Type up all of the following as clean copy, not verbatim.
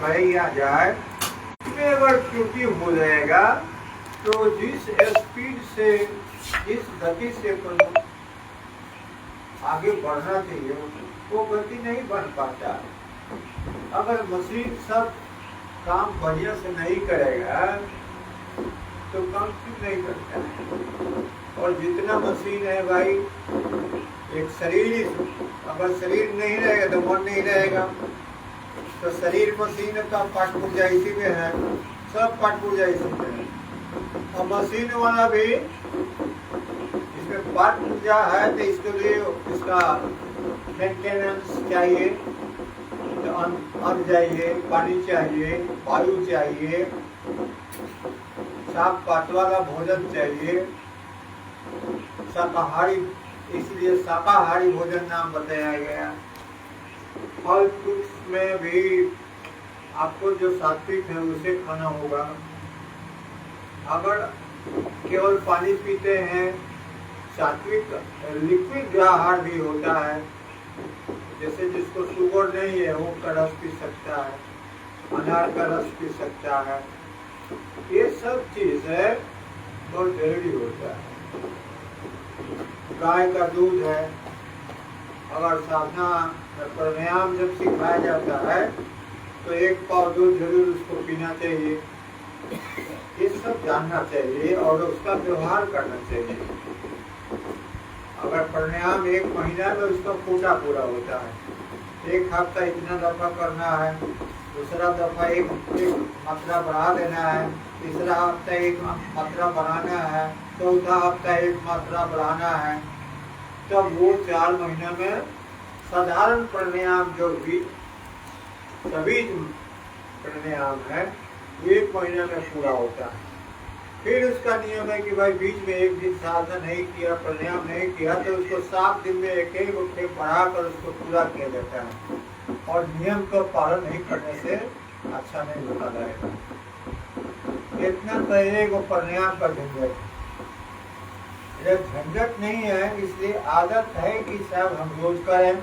किया जाए, इसमें अगर त्रुटि हो जाएगा तो जिस स्पीड से, जिस गति से आगे बढ़ना चाहिए वो गति नहीं बढ़ पाता। अगर मशीन सब काम बढ़िया से नहीं करेगा तो काम क्यों नहीं करता है। और जितना मशीन है भाई, एक शरीर ही, अगर शरीर नहीं रहेगा तो मन नहीं रहेगा। तो शरीर मशीन का पार्ट पुर्जा इसी में है, सब पार्ट पुर्जा इसी में है। और मशीन वाला भी इसमें पार्ट पुर्जा है तो इसके लिए इसका मेंटेनेंस चाहिए, तो अन्न चाहिए, पानी चाहिए, वायु चाहिए, साफ पात वाला भोजन चाहिए, शाकाहारी, इसलिए शाकाहारी भोजन नाम बताया गया। फल फ्रूट्स में भी आपको जो सात्विक है उसे खाना होगा। अगर केवल पानी पीते हैं, सात्विक लिक्विड आहार भी होता है, जैसे जिसको शुगर नहीं है वो का रस पी सकता है, अनार का रस पी सकता है। ये सब चीज है बहुत जरूरी होता है। गाय का दूध है, अगर साधना प्राणायाम जब सिखाया जाता है तो एक पाव दूध जरूर उसको पीना चाहिए। ये सब जानना चाहिए और उसका व्यवहार करना चाहिए। अगर प्राणायाम एक महीना में उसका कोटा पूरा होता है, एक हफ्ता इतना दफा करना है, दूसरा दफा एक मात्रा बढ़ा देना है, तीसरा हफ्ता एक मात्रा बढ़ाना है, चौथा हफ्ता एक मात्रा बढ़ाना है, तब वो 4 महीने में साधारण प्राणायाम जो भी सभी प्राणायाम है 1 महीने में पूरा होता है। फिर उसका नियम है कि भाई बीच में एक दिन साधना नहीं किया, प्राणायाम नहीं किया तो उसको 7 दिन में एक बढ़ाकर उसको पूरा किया जाता है। और नियम का पालन नहीं करने से अच्छा नहीं होता रहेगा। इतना पहले को प्राणायाम का झंझट, झंझट नहीं है, इसलिए आदत है कि सब हम रोज करें,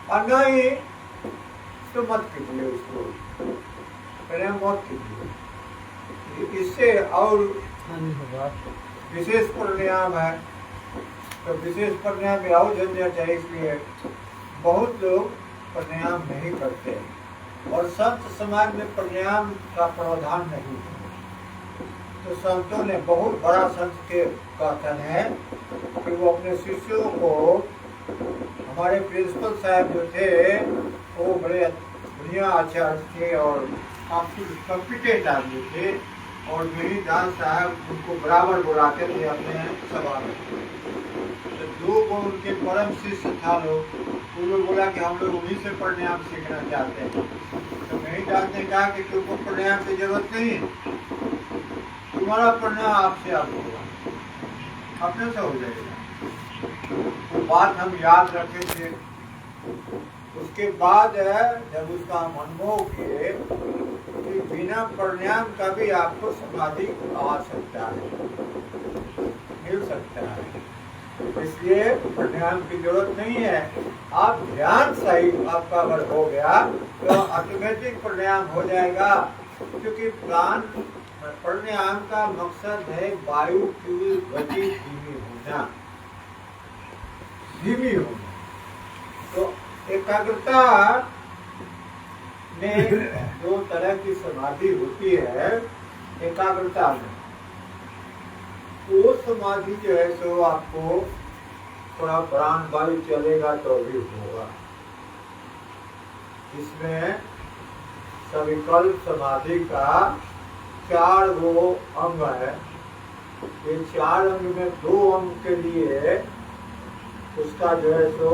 और नहीं तो मत कीजिए उसको, प्राणायाम मत कीजिए। इससे और विशेष प्राणायाम है तो विशेष प्राणायाम में और झंझट है, इसलिए बहुत लोग प्राणायाम नहीं करते और संत समाज में प्राणायाम का प्रावधान नहीं है। तो संतों ने, बहुत बड़ा संत के कथन है कि वो अपने शिष्यों को, हमारे प्रिंसिपल साहब जो थे वो बड़े बढ़िया आचार्य थे और काफी कॉम्पिटेंट आदमी थे, और मेरी दास साहब उनको बराबर बुलाते थे अपने सभा में। तो 2 उनके परम शिष्य था लोग, उन्होंने बोला कि हम लोग उन्हीं से प्राणायाम सीखना चाहते हैं। तो मेरी दास ने कहा कि तुमको प्राणायाम की जरूरत नहीं है, तुम्हारा प्राणायाम आपसे आप होगा, अपने से हो जाएगा। वो बात हम याद रखे थे। उसके बाद जब उसका अनुभव किए कि बिना प्राणायाम का भी आपको समाधि आ सकता है, मिल सकता है, इसलिए प्राणायाम की जरूरत नहीं है। आप ध्यान सही आपका अगर हो गया तो ऑटोमेटिक प्राणायाम हो जाएगा, क्योंकि प्राणायाम का मकसद है वायु की गति धीमी होना, धीमी होना। तो एकाग्रता में 2 तरह की समाधि होती है। एकाग्रता में वो समाधि जो है सो आपको थोड़ा प्राण वायु चलेगा तो भी होगा। इसमें सविकल्प समाधि का 4 वो अंग है। ये 4 अंग में 2 अंग के लिए उसका जो है सो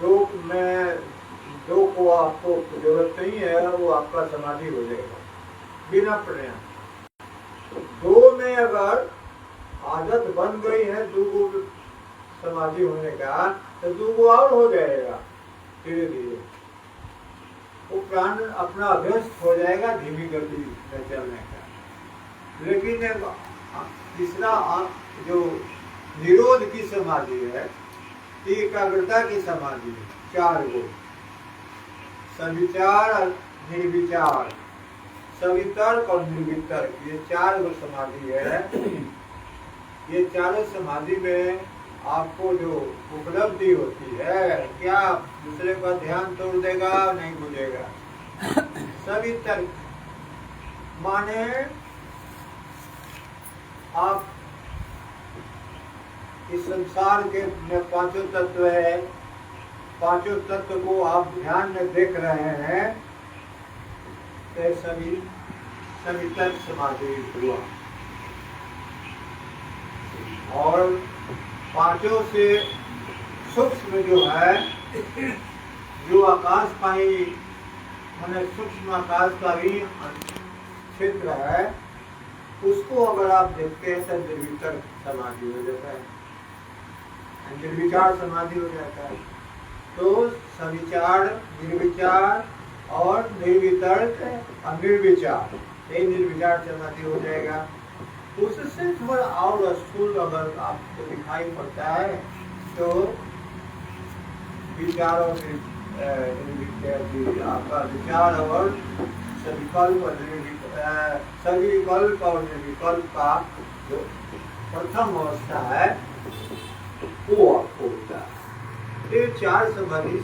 2 को आपको जरूरत नहीं है, वो आपका समाधि हो जाएगा बिना प्राणायाम। 2 में अगर आदत बन गई है 2 समाधि होने का, तो 2 और हो जाएगा धीरे धीरे। वो प्राण अपना अभ्यस्त हो जाएगा धीमी गति में चलने का। लेकिन तीसरा जो निरोध की समाधि है, एकाग्रता की समाधि है, 4 गो। सविचार और निर्विचार, सवितर्क और निर्वितर्क, ये चार गो समाधि है। ये चारों समाधि में आपको जो उपलब्धि होती है, क्या दूसरे का ध्यान तोड़ देगा, नहीं भूलेगा। सवितर्क माने आप इस संसार के में पांचों तत्व है, पांचों तत्व को आप ध्यान में देख रहे हैं, तो सवितर्क समाधि हुआ। और पांचों से सूक्ष्म जो है, जो आकाश का ही माने सूक्ष्म आकाश का भी क्षेत्र है, उसको अगर आप देखते हैं तो निर्वितर्क समाधि हो जाता है, निर्विचार समाधि हो जाता है। तो सविचार, निर्विचार और निर्वितर्क और निर्विचार, ये निर्विचार समाधि हो जाएगा। उससे थोड़ा और स्थूल अगर आपको दिखाई पड़ता है तो विचार और आपका विचार और सविकल्प और निर्विकल्प का जो प्रथम अवस्था है वो आपको होता है। ये चार समाधि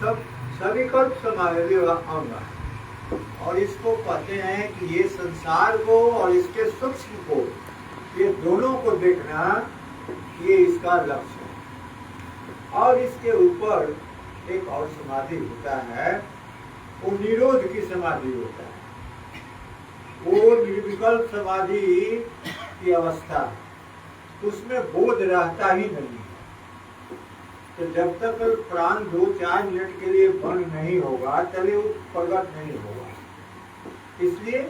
सब सविकल्प समाधि अंग है, और इसको कहते हैं कि ये संसार को और इसके सूक्ष्म को, ये दोनों को देखना, ये इसका लक्ष्य है। और इसके ऊपर एक और समाधि होता है, वो निरोध की समाधि होता है, वो निर्विकल्प समाधि की अवस्था, उसमें बोध रहता ही नहीं है। तो जब तक प्राण 2-4 मिनट के लिए बंद नहीं होगा तभी वो प्रकट नहीं होगा। इसलिए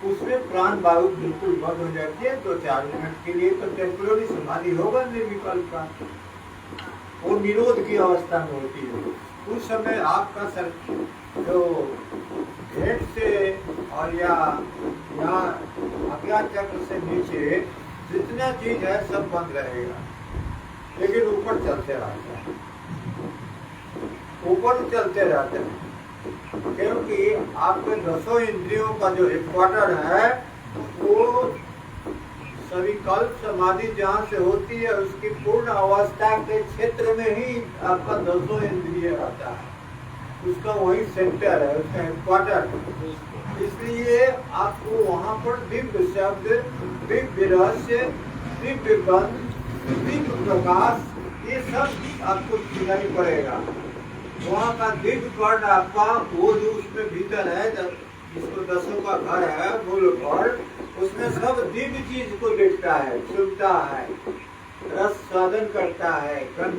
उसमें प्राण वायु बिल्कुल बंद हो जाती है 2-4 मिनट के लिए, तो टेम्पररी समाधि होगा निर्विकल्प का, वो निरोध की अवस्था में होती है। उस समय आपका सर जो हेड से और या अज्ञात चक्र से नीचे जितना चीज है सब बंद रहेगा, लेकिन ऊपर चलते रहता है, ऊपर चलते रहते हैं, क्योंकि आपके 10 इंद्रियों का जो हेडक्वार्टर है वो सविकल्प समाधि जहाँ से होती है उसकी पूर्ण अवस्था के क्षेत्र में ही आपका 10 इंद्रिय रहता है, उसका वही सेंटर है, उसका हेडक्वार्टर। इसलिए आपको वहाँ पर दिव्य शब्द, दिव्य रहस्य, दिव्य गंध, दिव्य प्रकाश, ये सब आपको सुनाई पड़ेगा। वहाँ का दिव्य कर्ण आपका वो जो उसमें भीतर है, जिसको 10 का घर है, मूल घर, उसमें सब दिव्य चीज को देखता है, सुनता है, रस साधन करता है, गंध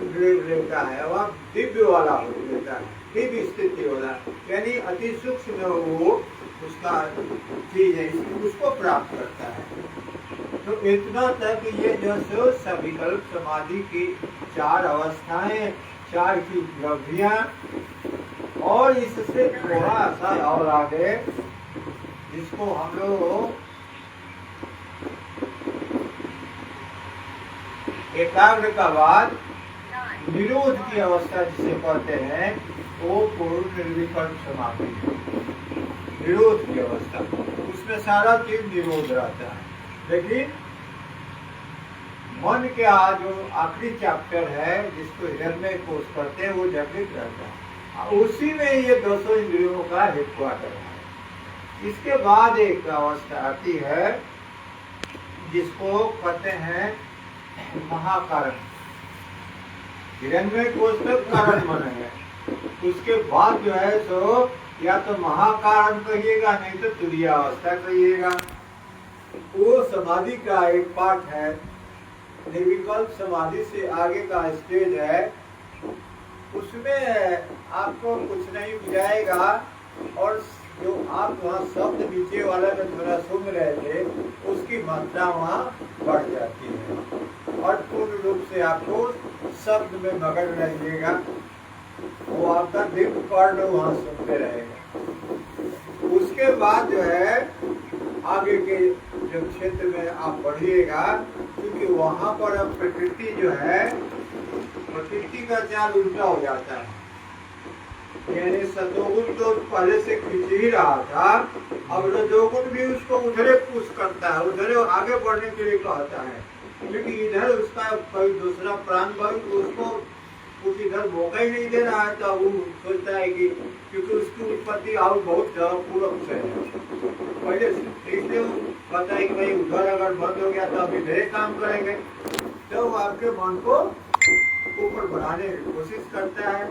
लेता है, वह दिव्य वाला हो लेता है, दिव्य स्थिति वाला, यानी अति सूक्ष्म वो उसका चीज है, उसको प्राप्त करता है। तो इतना तक ये जो सविकल्प समाधि की 4 अवस्थाएं, 4 की उपलब्धियां, और इससे थोड़ा सा और आगे जिसको हम लोग एकाग्र का बाद निरोध की अवस्था जिसे कहते हैं, वो पूर्ण निर्विकल्प समाधि, निरोध की अवस्था, उसमें सारा चीज निरोध रहता है। लेकिन मन के जो आखिरी चैप्टर है जिसको हिरण्मय कोश करते हैं, वो जागृत रहता है, उसी में ये 200 इंद्रियों का हेडक्वार्टर है। इसके बाद एक अवस्था आती है जिसको कहते हैं महाकारण। हिरण्मय कोश तक कारण मन है, उसके बाद जो है सो या तो महाकारण कहिएगा, नहीं तो तुरीय अवस्था कहिएगा। वो समाधि का एक पार्ट है, निर्विकल्प समाधि से आगे का स्टेज है, उसमें आपको कुछ नहीं बुझाएगा, और जो आप वहाँ शब्द नीचे वाला में थोड़ा सुन रहे थे उसकी मात्रा वहाँ बढ़ जाती है, और पूर्ण रूप से आपको शब्द में मगन रहिएगा, वो आपका दिव्य कर्ण वहाँ सुनते रहेगा। उसके बाद जो है आगे के जो क्षेत्र में आप बढ़िएगा, क्योंकि वहाँ पर अब प्रकृति जो है, प्रकृति का चाल उल्टा हो जाता है। यानी सतोगुण तो पहले से खींच ही रहा था, अब रजोगुण भी उसको उधरे पुश करता है, उधरे आगे बढ़ने के लिए कहता है, क्योंकि इधर उसका कोई दूसरा प्राण वायु उसको कुछ इधर मौका ही नहीं दे रहा है, तो वो सोचता है कि क्योंकि उसकी उत्पत्ति और बहुत पूर्व से है पहले से, इसलिए वो कहता है कि भाई उधर अगर बंद हो गया तो अभी ढेर काम करेंगे, तो वो आपके मन को ऊपर बढ़ाने की कोशिश करता है।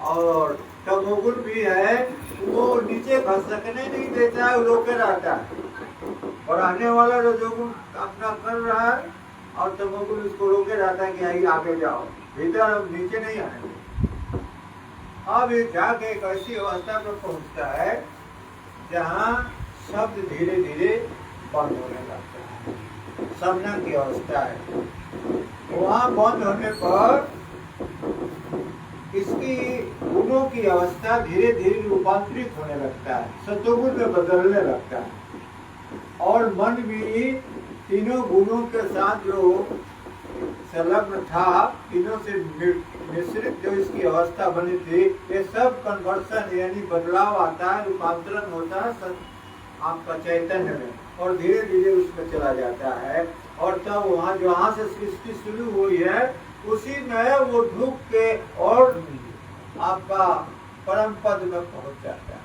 और तमोगुण भी है, वो नीचे घसकने नहीं देता है, वो रोके रहता है। बढ़ाने वाला रजोगुण अपना कर रहा है और तमोगुण उसको रोके रहता है कि आई आगे जाओ, भीतर अब नीचे नहीं आए। अब ये जाके एक ऐसी अवस्था पर पहुंचता है जहाँ शब्द धीरे धीरे बंद होने लगता है, सपना की अवस्था है। वहाँ बंद होने पर इसकी गुणों की अवस्था धीरे धीरे रूपांतरित होने लगता है, सतोगुण में बदलने लगता है, और मन भी तीनों गुणों के साथ जो संलग्न था, तीनों से मिश्रित जो इसकी अवस्था बनी थी, ये सब कन्वर्सन यानी बदलाव आता है, रूपांतरण होता है आपका चैतन्य में, और धीरे धीरे उसमें चला जाता है। और तब वहाँ जहाँ से सृष्टि शुरू हुई है उसी में वो ढूक के और आपका परम पद में पहुंच जाता है,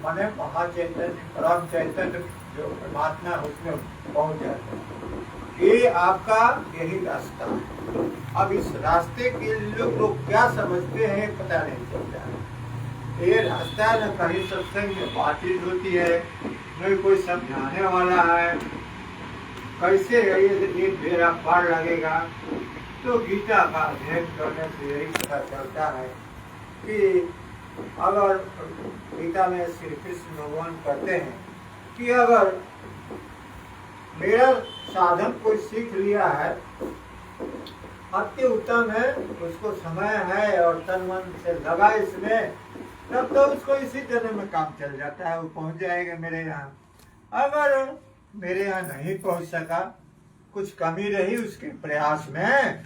माने महाचैतन्य परम चैतन्य जो परमात्मा है उसमें पहुंच जाता है। ये आपका यही रास्ता है। अब इस रास्ते के लोग क्या समझते हैं पता नहीं चलता है। ये रास्ता न कहीं सत्संग में बातचीत होती है, न कोई समझाने वाला है, कैसे ये बेड़ा पार लगेगा। तो गीता का अध्ययन करने से यही पता चलता है कि अगर गीता में श्री कृष्ण भगवान कहते हैं कि अगर मेरा साधन कोई सीख लिया है, अति उत्तम है, उसको समय है और तन मन से लगा इसमें, तब तो उसको इसी जन्म में काम चल जाता है, वो पहुंच जाएगा मेरे यहाँ। अगर मेरे यहाँ नहीं पहुंच सका, कुछ कमी रही उसके प्रयास में,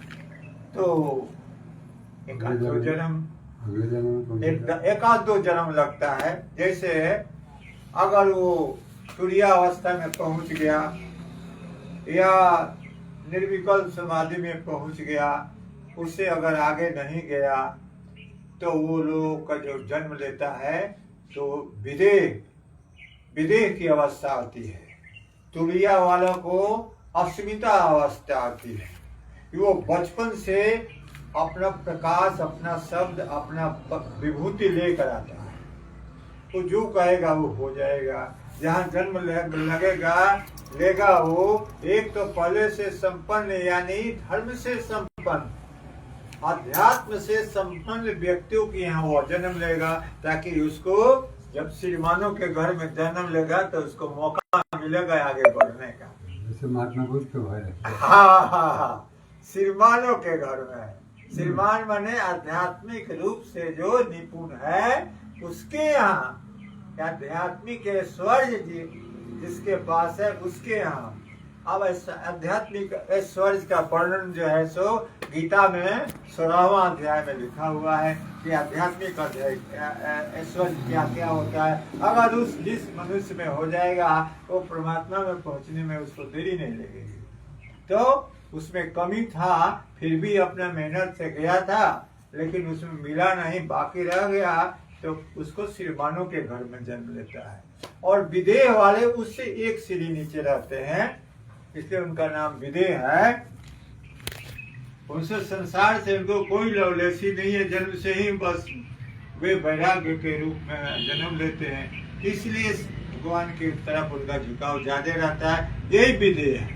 तो एक आध दो जन्म लगता है। जैसे अगर वो तुरीयावस्था में पहुंच गया या निर्विकल्प समाधि में पहुंच गया, उससे अगर आगे नहीं गया तो वो लोग का जो जन्म लेता है तो विदेह की अवस्था आती है। तुरीया वालों को अस्मिता अवस्था आती है, वो बचपन से अपना प्रकाश, अपना शब्द, अपना विभूति लेकर आता है, तो जो कहेगा वो हो जाएगा। जहाँ जन्म लेगा वो एक तो पहले से संपन्न यानी धर्म से संपन्न, अध्यात्म से संपन्न व्यक्तियों के यहाँ वो जन्म लेगा, ताकि उसको जब श्रीमानों के घर में जन्म लेगा तो उसको मौका मिलेगा आगे बढ़ने का। जैसे महात्मा बुद्ध के घर। हाँ, श्रीमानों के घर में। श्रीमान माने आध्यात्मिक रूप से जो निपुण है उसके यहाँ, आध्यात्मिक ऐश्वर्य जिसके पास है उसके यहाँ। अब आध्यात्मिक ऐश्वर्य का वर्णन जो है सो गीता में 16वां अध्याय में लिखा हुआ है कि आध्यात्मिक ऐश्वर्य क्या क्या होता है। अगर उस जिस मनुष्य में हो जाएगा वो परमात्मा में पहुंचने में उसको देरी नहीं लगेगी। तो उसमें कमी था, फिर भी अपना मेहनत से गया था, लेकिन उसमें मिला नहीं, बाकी रह गया, तो उसको श्रीमानों के घर में जन्म लेता है। और विदेह वाले उससे एक सीढ़ी नीचे रहते हैं, इसलिए उनका नाम विदेह है। उनसे संसार से उनको कोई लवलेसी नहीं है, जन्म से ही बस वे वैराग्य के रूप में जन्म लेते हैं, इसलिए भगवान की तरफ उनका झुकाव ज्यादा रहता है। यही विदेह है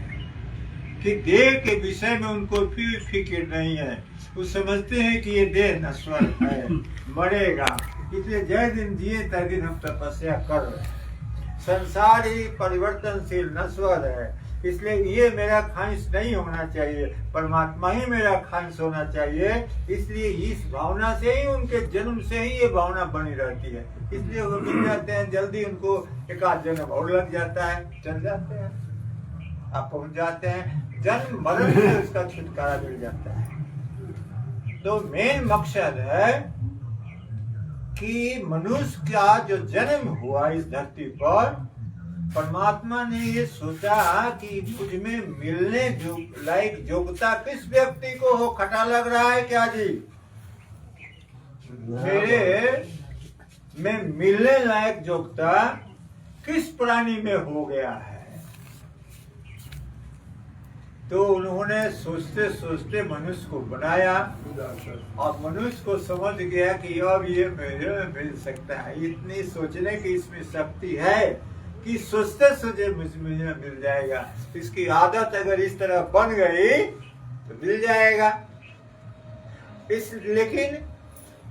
कि देह के विषय में उनको फिक्र नहीं है, वो समझते हैं कि ये देह नश्वर है, मरेगा, इसलिए जय दिन जिए तय दिन हम तपस्या कर रहे हैं। संसार ही परिवर्तनशील नश्वर है, इसलिए ये मेरा ख्वाहिश नहीं होना चाहिए, परमात्मा ही मेरा ख्वाहिश होना चाहिए। इसलिए इस भावना से ही उनके जन्म से ही ये भावना बनी रहती है, इसलिए वो मिल जाते हैं जल्दी, उनको एक आध जन्म और लग जाता है, चल जाते हैं, आप पहुंच जाते हैं, जन्म मरण से उसका छुटकारा मिल जाता है। तो मेन मकसद है कि मनुष्य का जो जन्म हुआ इस धरती पर, परमात्मा ने ये सोचा कि मुझ में मिलने जो लायक योग्यता किस व्यक्ति को हो। खटा लग रहा है क्या जी? मेरे में मिलने लायक योग्यता किस प्राणी में हो गया है? तो उन्होंने सोचते सोचते मनुष्य को बनाया और मनुष्य को समझ गया कि अब ये मेरे में मिल सकता है। इतनी सोचने की इसमें शक्ति है कि सोचते सोचते मुझे मिल जाएगा। इसकी आदत अगर इस तरह बन गई तो मिल जाएगा। लेकिन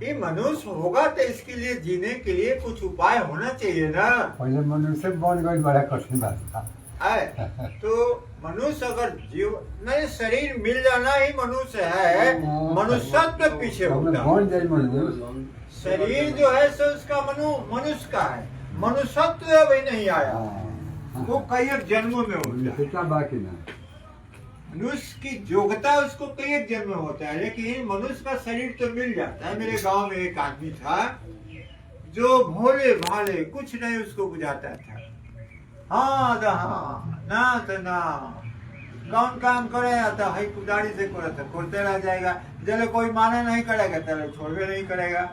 ये मनुष्य होगा तो इसके लिए जीने के लिए कुछ उपाय होना चाहिए ना। पहले मनुष्य बन गई बड़ा कठिन बात था। तो मनुष्य अगर जीव नहीं, शरीर मिल जाना ही मनुष्य है। मनुष्यत्व पीछे होता है। शरीर जो है सो उसका मनुष्य का है। मनुष्यत्व अभी नहीं आया, वो कई एक जन्मों में होता है। बाकी ना मनुष्य की योग्यता उसको कई एक जन्म में होता है, लेकिन मनुष्य का शरीर तो मिल जाता है। मेरे गांव में एक आदमी था जो भोले भाले कुछ नहीं उसको बुझाता था। हाँ ना तो ना कौन काम करे तो हई कुदारी से करे तो करते रह जाएगा। जब कोई माने नहीं करेगा चलो छोड़वे नहीं करेगा।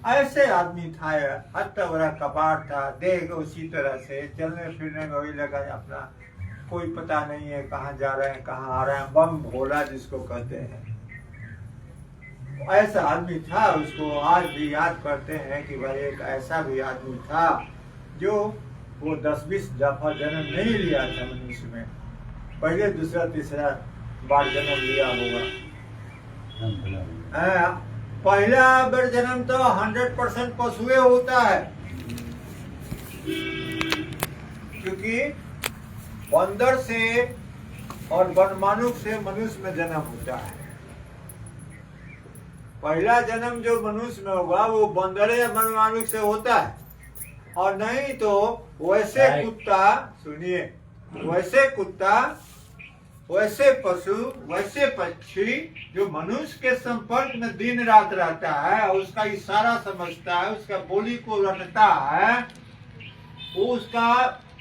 ऐसे आदमी था, हत्ता बड़ा कपाट था, देह उसी तरह से चलने फिरने में वही लगा अपना, कोई पता नहीं है कहाँ जा रहे हैं कहाँ आ रहे हैं। बम भोला जिसको कहते हैं, ऐसा आदमी था। उसको आज भी याद करते हैं कि भाई एक ऐसा भी आदमी था जो वो 10-20 दफा जन्म नहीं लिया था मनुष्य में, पहले दूसरा तीसरा बार जन्म लिया होगा। पहला बार जन्म तो 100% पशुए होता है, क्योंकि बंदर से और वनमानुष से मनुष्य में जन्म होता है। पहला जन्म जो मनुष्य में होगा वो बंदर या वनमानुष से होता है, और नहीं तो वैसे कुत्ता, सुनिए, वैसे कुत्ता, वैसे पशु, वैसे पक्षी जो मनुष्य के संपर्क में दिन रात रहता है, उसका इशारा समझता है, उसका बोली को रटता है, वो उसका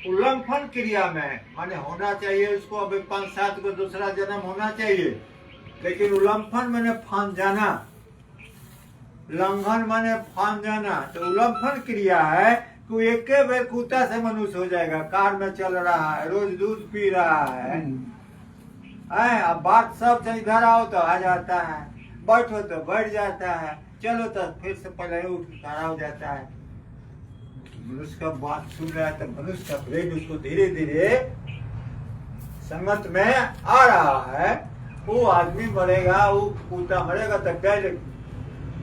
उल्लंघन क्रिया में माने होना चाहिए। उसको अभी 5-7 को दूसरा जन्म होना चाहिए, लेकिन उल्लंघन मैंने फान जाना, लंघन माने फान जाना। तो उल्लंघन क्रिया है कि एक बेर कुत्ता से मनुष्य हो जाएगा। कार में चल रहा है, रोज दूध पी रहा है, अब बात सब से इधर आओ तो आ जाता है, बैठो तो बैठ जाता है, चलो तो फिर से पहले उठ खड़ा हो जाता है। मनुष्य का बात सुन रहा है तो मनुष्य का ब्रेन उसको धीरे धीरे संगत में आ रहा है। वो आदमी मरेगा, वो कुत्ता मरेगा तो पहले,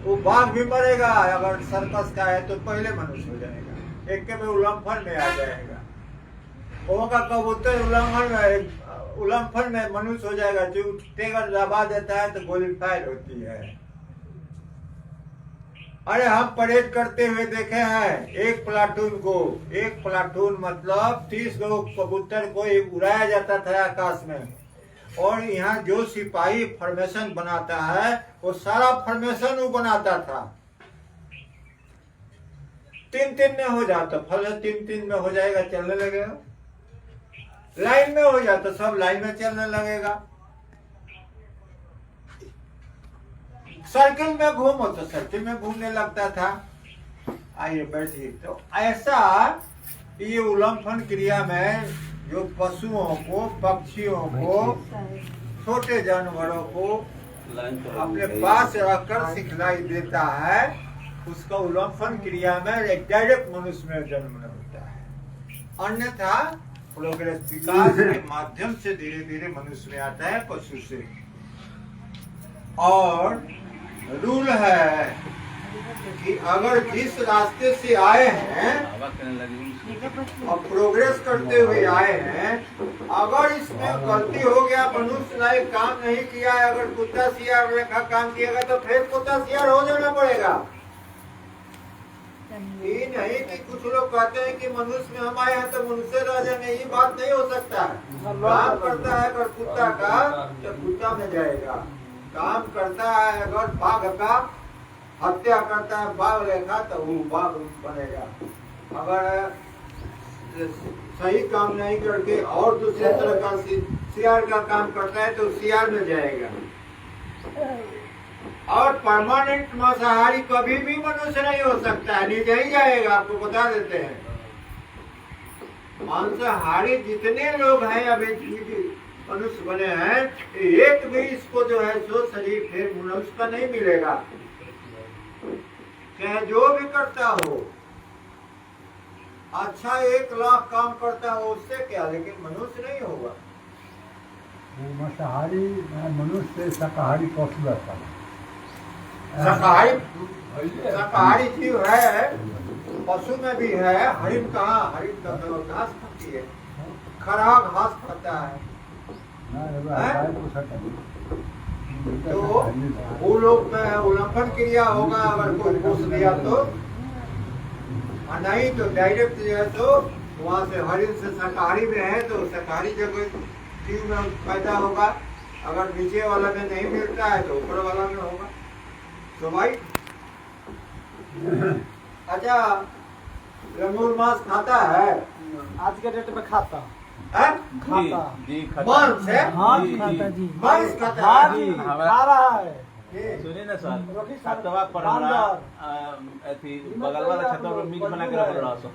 वो बाघ भी मरेगा अगर सर्कस का है तो पहले मनुष्य हो जाएगा, एक में उल्लंघन में आ जाएगा। वो का कबूतर उल्लंघन में मनुष्य हो जाएगा। जो टेगर दबा देता है तो गोली फायर होती है। अरे हम परेड करते हुए देखे हैं एक प्लाटून मतलब 30 गो कबूतर को उड़ाया जाता था आकाश में, और यहाँ जो सिपाही फॉर्मेशन बनाता है वो सारा फॉर्मेशन वो बनाता था। 3-3 में हो जाता, फल 3-3 में हो जाएगा, चलने लगेगा। लाइन में हो जाता, सब लाइन में चलने लगेगा। सर्किल में घूमो तो सर्किल में घूमने लगता था। आइए बैठिए। तो ऐसा ये उल्लंघन क्रिया में जो पशुओं को, पक्षियों को, छोटे जानवरों को अपने पास रखकर सिखलाई देता है, उसका उल्लंघन क्रिया में एक डायरेक्ट मनुष्य में जन्म होता है। अन्यथा प्रोग्रेस विकास के माध्यम से धीरे धीरे मनुष्य में आता है पशु से। और रूल है कि अगर जिस रास्ते से आए हैं और प्रोग्रेस करते हुए आए हैं, अगर इसमें गलती हो गया, मनुष्य ने काम नहीं किया है, अगर कुत्ता सियार रेखा काम किएगा तो फिर कुत्ता सियार हो जाना पड़ेगा। ये नहीं कि कुछ लोग कहते हैं कि मनुष्य में हम आए हैं तो मनुष्य रह जाएंगे, ये बात नहीं हो सकता है। काम करता है अगर कुत्ता का तो कुत्ता में जाएगा, काम करता है अगर बाघ का हत्या करता है बाघ लेखा तो वो बाघ बनेगा। अगर सही काम नहीं करके और दूसरे तरह का सियार का काम करता है तो सियार में जाएगा। और परमानेंट मांसाहारी कभी भी मनुष्य नहीं हो सकता है, नीचे ही जाएगा। आपको बता देते हैं मांसाहारी जितने लोग हैं अभी मनुष्य बने हैं, एक भी इसको जो है सो शरीर फिर मनुष्य का नहीं मिलेगा, चाहे जो भी करता हो। अच्छा 1 लाख काम करता हो उससे क्या, लेकिन मनुष्य नहीं होगा। वो मांसाहारी मनुष्य शाकाहारी पशु रहता है। शाकाहारी जीव है, पशु में भी है। हरिण कहाँ, हरिण का तो घास खाती है, खरा घास खाता है। तो वो लोग में उल्लंघन क्रिया होगा अगर कोई घूस दिया तो, और नहीं तो डायरेक्ट जो है तो वहाँ से हरिण से शाकाहारी में है तो शाकाहारी जगह जीव में पैदा होगा। अगर नीचे वाला में नहीं मिलता है तो ऊपर वाला में होगा। तो भाई अच्छा लंगूर मांस खाता है आज के डेट में खाता है? जी मांस है, हाँ खाता जी, मांस खाता हाँ है। जी खा रहा है। सुनिए ना सर, रोटी छतवा पर हमरा अथी बगल वाला छतवा पर मीट बना के रखल रहा सो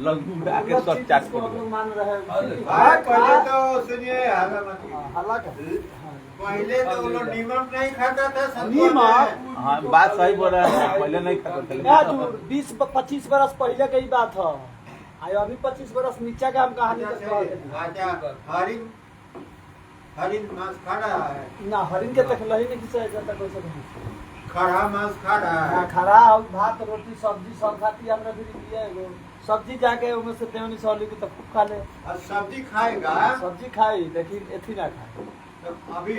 लंगू आके सब चाट को हम लोग मान रहे हैं। पहले तो सुनिए हालांकि पहले तो वो लोग नीमक नहीं खाता था, सत्तू नीमक? में। हाँ बात सही बोल रहे हैं, पहले नहीं खाता क्या था। जो 20-25 बरस पहले की बात है, आयो अभी 25 बरस नीचे का हम कहानी अच्छा हरिण हरिण मांस खा रहा है, ना हरिन के तक लही नहीं खिंचा जाता कोई से नहीं। खड़ा मांस खा रहा है। खरा और भात रोटी सब्जी सब खाती है। हमरा भी दिया एगो सब्जी जाके उनमें से देवनी सौली की तब खूब खा ले। और सब्जी खाएगा सब्जी खाई लेकिन एथी ना खाई। तो अभी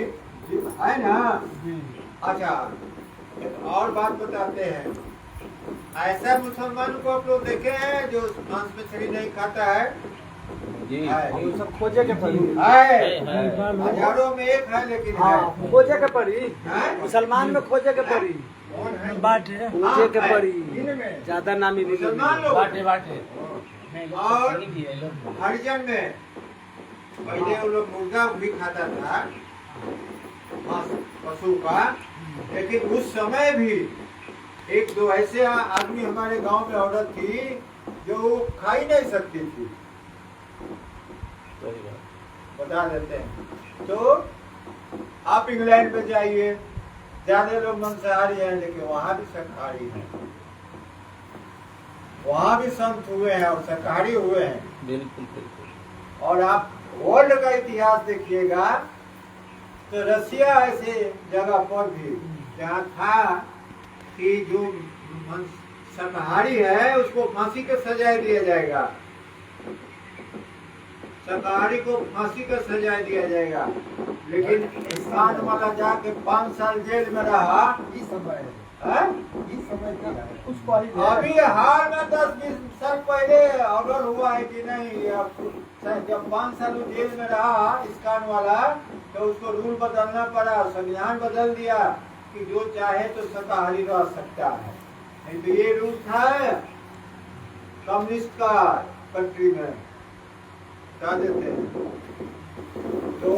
है ना। अच्छा एक और बात बताते हैं, ऐसा मुसलमान को आप लोग देखे हैं जो मांस मछली नहीं खाता है? जी हम सब खोजे के पड़ी हजारों में एक है लेकिन हाँ है। खोजे के पड़ी, हैं? मुसलमान में खोजे के पड़ी, कौन है? खोजे के हाँ, पड़ी, इनमें ज्यादा ना मिली। मुसलमान लोग बाटे और हरिजन में पहले वो लोग मुर्गा भी खाता था मांस पशु का, लेकिन उस समय भी 1-2 ऐसे आदमी हमारे गांव में औरत थी जो खा ही नहीं सकती थी। बता देते हैं तो आप इंग्लैंड में जाइए, ज्यादा लोग मांसाहारी हैं लेकिन वहां भी शाकाहारी हैं, वहां भी संत हुए हैं और शाकाहारी हुए हैं। बिल्कुल बिल्कुल। और आप वर्ल्ड का इतिहास देखिएगा तो रसिया ऐसे जगह पर भी जहाँ था कि जो शाकाहारी है उसको फांसी का सजा दिया जाएगा, शाकाहारी को फांसी का सजा दिया जाएगा। लेकिन स्थान वाला जाके 5 साल जेल में रहा। इस समय है? इस समय क्या है? कुछ पहले अभी हाल में 10-20 साल पहले ऑर्डर हुआ है कि नहीं, अब जब 5 साल वो जेल में रहा इस्कान वाला तो उसको रूल बदलना पड़ा, संविधान बदल दिया कि जो चाहे तो शाकाहारी रह सकता है। नहीं तो ये रूल था कम्युनिस्ट का कंट्री में, बता देते हैं। तो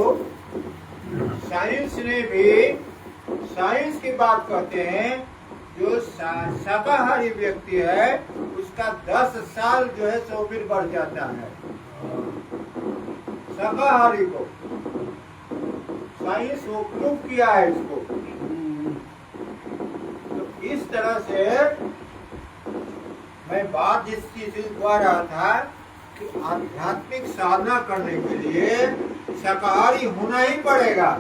साइंस ने भी, साइंस की बात करते हैं, जो शाकाहारी व्यक्ति है उसका 10 साल जो है सो फिर बढ़ जाता है। शाकाहारी को साइंस वो प्रूव किया है इसको। तो इस तरह से मैं बात जिस चीज से कह रहा था कि आध्यात्मिक साधना करने के लिए शाकाहारी होना ही पड़ेगा,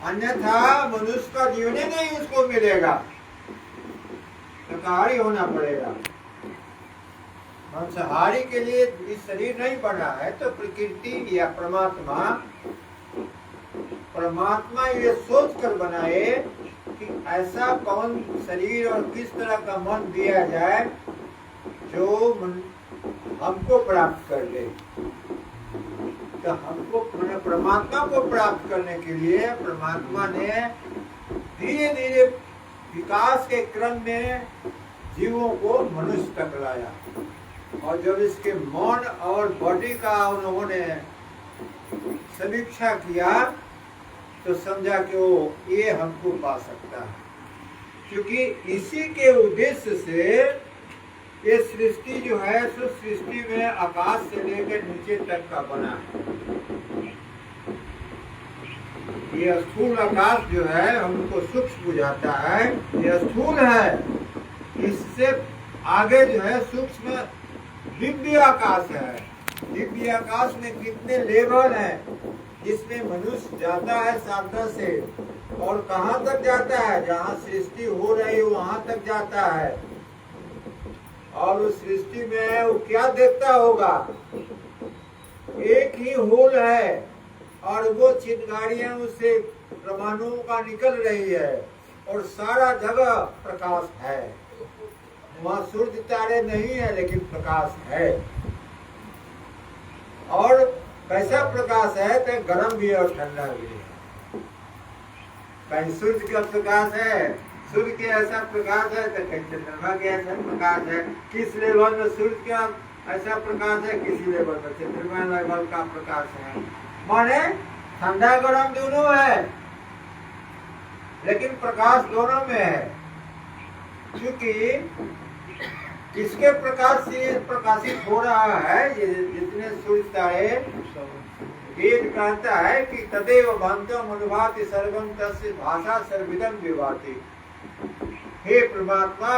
अन्यथा मनुष्य का जीवन ही नहीं उसको मिलेगा। शाकाहारी होना पड़ेगा। मांसाहारी के लिए इस शरीर नहीं बना है तो प्रकृति या परमात्मा ये सोच कर बनाए कि ऐसा कौन शरीर और किस तरह का मन दिया जाए जो हमको प्राप्त कर ले। तो हमको परमात्मा को प्राप्त करने के लिए परमात्मा ने धीरे धीरे विकास के क्रम में जीवों को मनुष्य तक लाया, और जब इसके मन और बॉडी का उन्होंने समीक्षा किया तो समझा कि वो ये हमको पा सकता है, क्योंकि इसी के उद्देश्य से ये सृष्टि जो है सो सृष्टि में आकाश से लेकर नीचे तक का बना है। ये स्थूल आकाश जो है हमको सूक्ष्म बुझाता है, ये स्थूल है। इससे आगे जो है सूक्ष्म दिव्य आकाश है। दिव्य आकाश में कितने लेवल हैं, जिसमें मनुष्य जाता है साधना से, और कहाँ तक जाता है, जहाँ सृष्टि हो रही है वहां तक जाता है। और उस सृष्टि में वो क्या देखता होगा, एक ही होल है और वो चिंगारियां उससे परमाणुओं का निकल रही है, और सारा जगह प्रकाश है। वहाँ सूर्य तारे नहीं है लेकिन प्रकाश है। और कैसा प्रकाश है, तो गर्म भी है और ठंडा भी है। कहीं सूर्य का प्रकाश है, सूर्य के ऐसा प्रकाश है, तो कहीं चंद्रमा के ऐसा प्रकाश है। किस लेवल में सूर्य का ऐसा प्रकाश है, किसी लेवल में चंद्रमा लेवल का प्रकाश है। माने ठंडा गर्म दोनों है, लेकिन प्रकाश दोनों में है। क्योंकि किसके प्रकाश से प्रकाशित हो रहा है, ये जितने सूर्य तारे, वेद कहता है कि तदेव भांतम अनुभाति सर्वम तस्य भाषा सर्विदम विभाति। हे परमात्मा,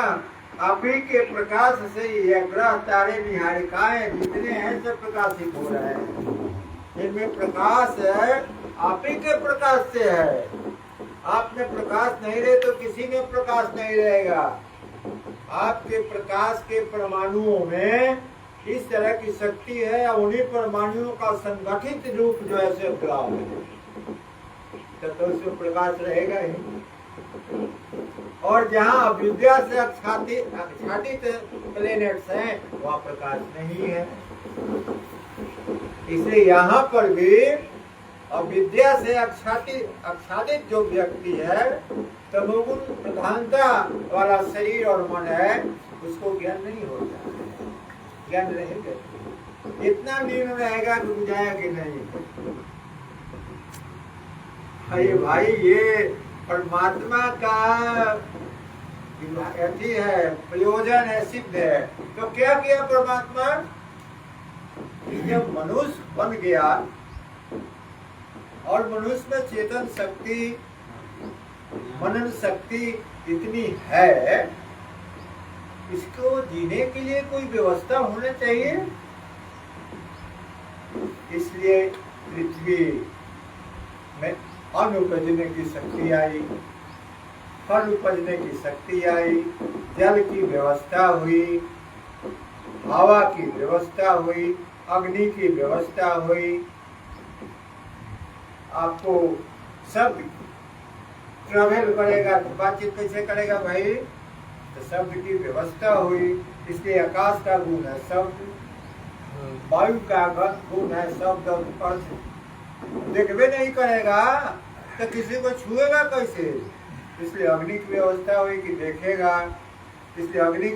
आप ही के प्रकाश से ये ग्रह तारे निहारिकाएं जितने हैं सब प्रकाशित हो रहे हैं। इनमें प्रकाश है, आप ही के प्रकाश से है। आप में प्रकाश नहीं रहे तो किसी में प्रकाश नहीं रहेगा। आपके प्रकाश के परमाणुओं में इस तरह की शक्ति है, और उन्हीं परमाणुओं का संगठित रूप जो है से ग्रह है, तो उसमें प्रकाश रहेगा ही। और जहाँ अविद्या से आच्छादित प्लेनेट्स हैं वहाँ प्रकाश नहीं है। इसलिए यहाँ पर भी अविद्या से आच्छादित जो व्यक्ति है, तमोगुण प्रधानता वाला शरीर और मन है, उसको ज्ञान नहीं होता। ज्ञान रहेगा, इतना नींद रहेगा कि बुझाया कि नहीं। अरे भाई, ये परमात्मा का अथी है, प्रयोजन है, सिद्ध है। तो क्या किया परमात्मा, जब मनुष्य बन गया और मनुष्य में चेतन शक्ति, मनन शक्ति इतनी है, इसको जीने के लिए कोई व्यवस्था होना चाहिए। इसलिए पृथ्वी में अन्न उपजने की शक्ति आई, फल उपजने की शक्ति आई, जल की व्यवस्था हुई, हवा की व्यवस्था हुई, अग्नि की व्यवस्था हुई। आपको शब्द ट्रेवल करेगा, बातचीत कैसे करेगा भाई, तो शब्द की व्यवस्था हुई। इसलिए आकाश का गुण है शब्द, वायु का गुण है शब्द अर्थ। देखबे नहीं करेगा तो किसी को छुएगा कैसे। इसलिए अग्नि की व्यवस्था हुई कि देखेगा। इसलिए अग्नि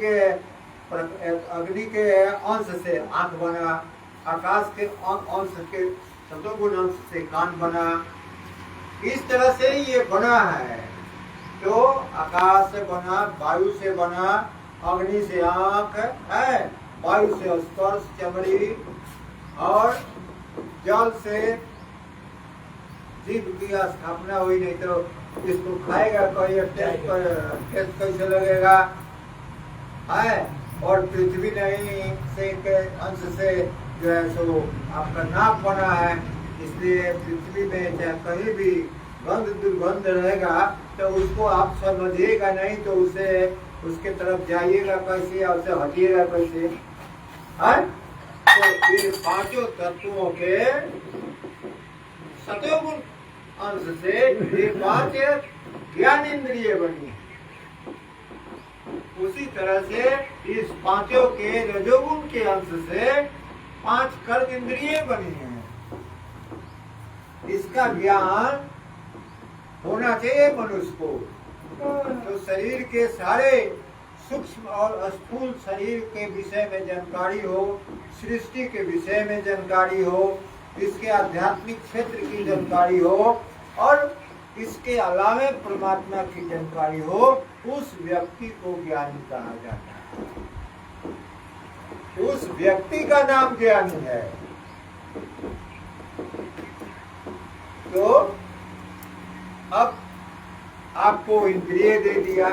के अंश से आंख बना, आकाश के अंश के सतोगुण अंश से कान बना। इस तरह से ये बना है। तो आकाश से बना, वायु से बना, अग्नि से आंख है, वायु से स्पर्श चमड़ी, और जल से जीव की स्थापना हुई। नहीं तो इसको खाएगा कोई, टेस्ट कैसे लगेगा है। और पृथ्वी नहीं से के अंश से जो है सो आपका नाक बना है। इसलिए पृथ्वी में चाहे कहीं भी गंध दुर्गंध रहेगा तो उसको आप समझिएगा नहीं, तो उसे उसके तरफ जाइएगा कैसे और उसे हटिएगा कैसे है। तो इन पांचों तत्वों के सतोगुण अंश से ये पांच ज्ञान इंद्रिय बनी। उसी तरह से इस पांचों के रजोगुण के अंश से 5 कर्म इंद्रिय बनी हैं। इसका ज्ञान होना चाहिए मनुष्य को। तो शरीर के सारे सूक्ष्म और स्थूल शरीर के विषय में जानकारी हो, सृष्टि के विषय में जानकारी हो, इसके आध्यात्मिक क्षेत्र की जानकारी हो और इसके अलावे परमात्मा की जानकारी हो, उस व्यक्ति को ज्ञानी कहा जाता है। उस व्यक्ति का नाम ज्ञानी है। तो अब आपको इंद्रिय दे दिया,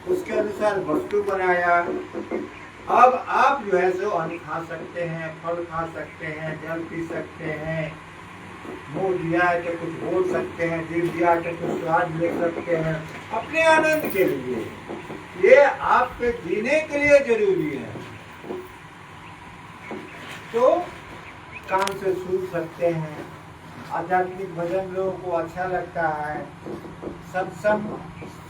उसके अनुसार वस्तु बनाया। अब आप जो है सो अन्न खा सकते हैं, फल खा सकते हैं, जल पी सकते हैं, मुंह दिया है तो कुछ बोल सकते हैं, जीभ दिया है तो कुछ स्वाद ले सकते हैं अपने आनंद के लिए। ये आपके जीने के लिए जरूरी है। तो कान से सुन सकते हैं, आध्यात्मिक भजन लोगों को अच्छा लगता है, सत्संग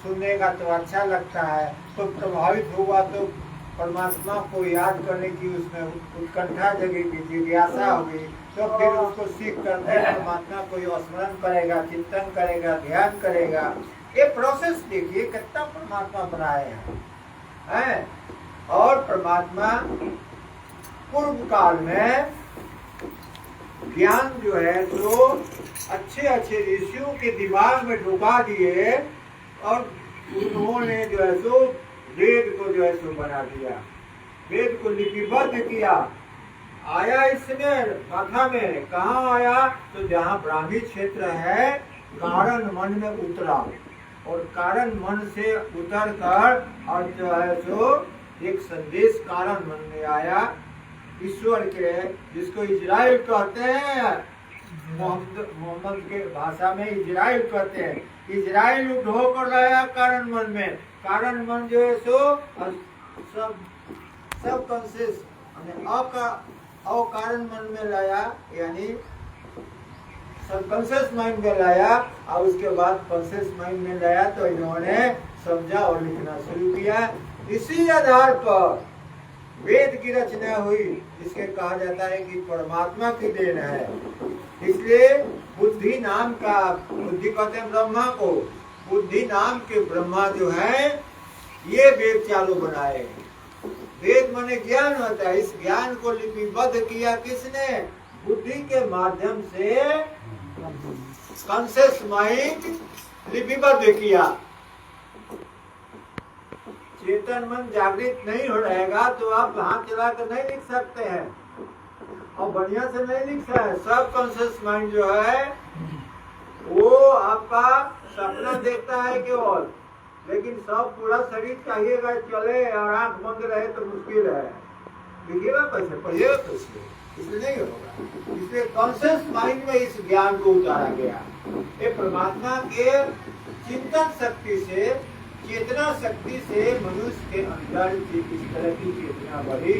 सुनने का तो अच्छा लगता है, तो प्रभावित हुआ तो परमात्मा को याद करने की उसमें उत्कंठा जगेगी, जिज्ञासा होगी, तो फिर उसको सीख करके परमात्मा को स्मरण करेगा, चिंतन करेगा, ध्यान करेगा। ये प्रोसेस देखिए कितना परमात्मा बनाए हैं। और परमात्मा पूर्व काल में ज्ञान जो है तो अच्छे अच्छे ऋषियों के दिमाग में ढुका दिए और उन्होंने जो है सो वेद को जो है सो बना दिया, वेद को लिपिबद्ध किया। आया इसमें कथा में कहाँ आया? तो जहाँ ब्राह्मी क्षेत्र है, कारण मन में उतरा और कारण मन से उतर कर और जो है सो एक संदेश कारण मन में आया ईश्वर के, जिसको इजराइल कहते हैं, मोहम्मद के भाषा में इजराइल कहते हैं। इजराइल ढोकर लाया कारण मन में। कारण मन जो है सो सब कॉन्शियस अकारण मन में लाया, यानी सबकॉन्शियस माइंड में लाया और उसके बाद कॉन्शियस माइंड में लाया। तो इन्होंने समझा और लिखना शुरू किया। इसी आधार पर वेद की रचना हुई, जिसके कहा जाता है कि परमात्मा की देन है। इसलिए बुद्धि नाम का, बुद्धि कहते हैं ब्रह्मा को, बुद्धि नाम के ब्रह्मा जो है ये वेद चालू बनाए। वेद माने ज्ञान होता है। इस ज्ञान को लिपिबद्ध किया किसने? बुद्धि के माध्यम से कॉन्शियस माइंड लिपिबद्ध किया। चेतन मन जागृत नहीं हो रहेगा तो आप हाथ चला कर नहीं लिख सकते हैं और बढ़िया से नहीं लिख सकते हैं। सब कॉन्शियस माइंड जो है वो आपका सपना देखता है केवल, लेकिन सब पूरा शरीर चाहिएगा चले और आंख बंद रहे तो मुश्किल है। लिखिएगा कैसे, पढ़िएगा कैसे? इसलिए नहीं होगा। इसलिए कॉन्शियस माइंड में इस ज्ञान को उतारा गया। ये परमात्मा के चिंतन शक्ति से, चेतना शक्ति से मनुष्य के अंदर इस तरह की चेतना बढ़ी